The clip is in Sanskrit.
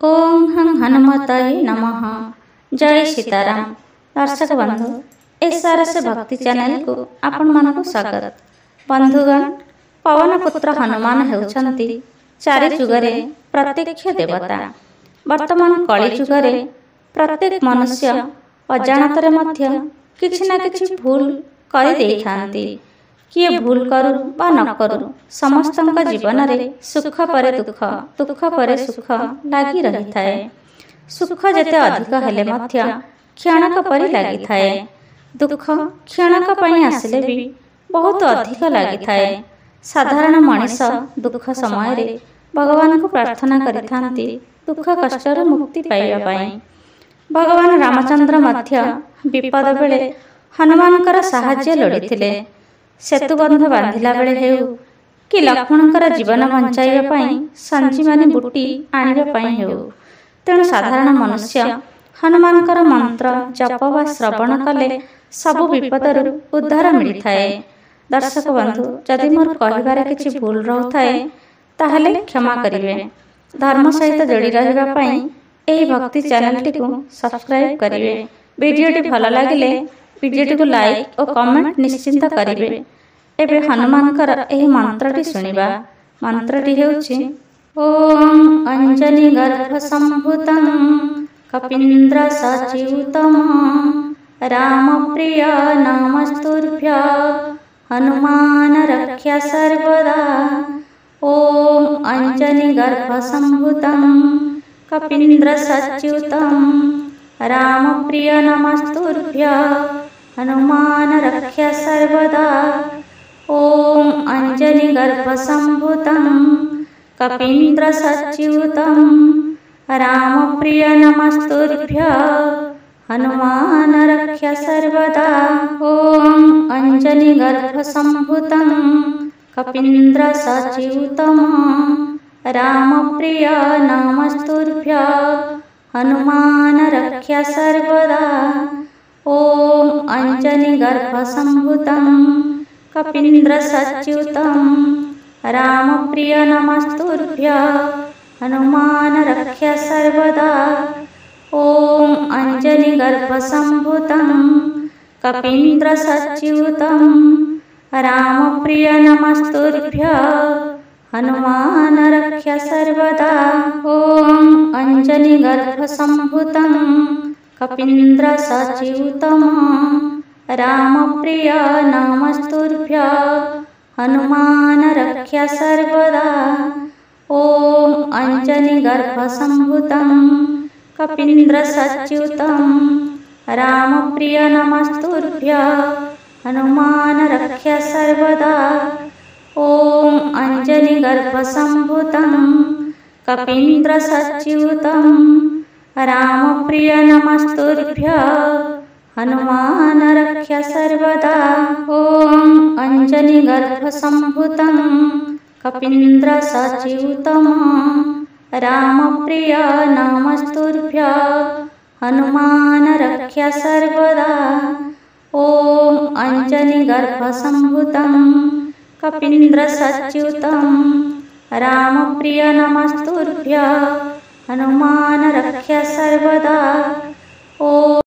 ओम हं हनुमताय नमः। जय सीताराम। दर्शक बंधु, एसआरएस भक्ति चैनल को आपण मानक स्वागत। बंधुगण, पवन पुत्र हनुमान हेउछंती चारि जुगरे प्रत्यक्ष देवता। वर्तमान कली जुगरे प्रत्येक मनुष्य अजाणतरे मध्य किछि ना किछि भूल करि देइथांती। किए भूल करू बा न करू, समस्तଙ୍କ जीवनरे सुख परे दुख, दुख परे सुख लागी रही थाए। सुख जेते अधिक हेले मध्य क्षणक परि लागी थाए। दुख क्षणक पई आसिले भी बहुत अधिक लागी थाए। साधारण मनीष दुख समय रे भगवान को प्रार्थना करिथांती दुख कष्टर मुक्ति पाइबा पई। भगवान रामचंद्र मध्य विपद बेले हनुमानकर साहाय्य लोड़िथिले। सेतुबंध बांधिला बेले हेउ कि लक्ष्मणकर जीवन बंचाइबा पई संजीवनी बूटी आनिबा पई हेउ, तेणु साधारण मनुष्य हनुमानकर मंत्र जप वा श्रवण कले सबु विपदरु उद्धार मिली थाए। दर्शक बंधु, जदि मोर कहिबारे किछि भूल रहउथाए ताहले क्षमा करिवे। धर्म सहित जोड़ी रहिबा पई एही भक्ति चैनलटी को सब्सक्राइब करिवे। वीडियोटी भल लागिले वीडियोटी को लाइक और कमेंट निश्चिंत करिवे। एबे हनुमानकर एही मंत्रटी सुनिबा। मंत्रटी हेउछि ओम अंजनी गर्भ संभूतं कपीन्द्र सच्युतम राम प्रिय नमस्तुभ्य हनुमान रक्ष्य सर्वदा। ओम अंजनी गर्भ संभूतं कपीन्द्र सच्युतं राम प्रिय नमस्तुभ्य हनुमान रक्ष्य सर्वदा। ओम अंजनी गर्भ संभूतं कपीन्द्र सच्युतं राम प्रिय नमस्तुभ्य हनुमान रक्ष्य सर्वदा। ओम अंजनी गर्भ संभूतं कपीन्द्र सच्युतं राम प्रिय नमस्तुभ्य हनुमान रक्ष्य सर्वदा। ओम अंजनी गर्भ संभूतं कपीन्द्र सच्युतं राम प्रिय नमस्तुभ्य हनुमान रक्ष्य सर्वदा। ओम अंजनी गर्भ संभूतं कपीन्द्र सच्युतं राम प्रिय नमस्तुभ्य हनुमान रक्ष्य सर्वदा। ओम अंजनी गर्भ संभूतं कपीन्द्र सच्युतं राम प्रिय नमस्तुभ्य हनुमान रक्ष्य सर्वदा। ओम अंजनी गर्भ संभूतं कपीन्द्र सच्युतं राम प्रिय नमस्तुभ्य हनुमान रक्ष्य सर्वदा। ओम अंजनी गर्भ संभूतं कपीन्द्र सच्युतं राम प्रिय नमस्तुभ्य हनुमान रक्ष्य सर्वदा। ओम अंजनी गर्भ संभूतं कपीन्द्र सच्युतं राम प्रिय नमस्तुभ्य हनुमान रक्ष्य सर्वदा। ओम अंजनी गर्भ संभूतं कपीन्द्र सच्युतं राम प्रिय नमस्तुभ्य हनुमान रक्ष्य सर्वदा। ओम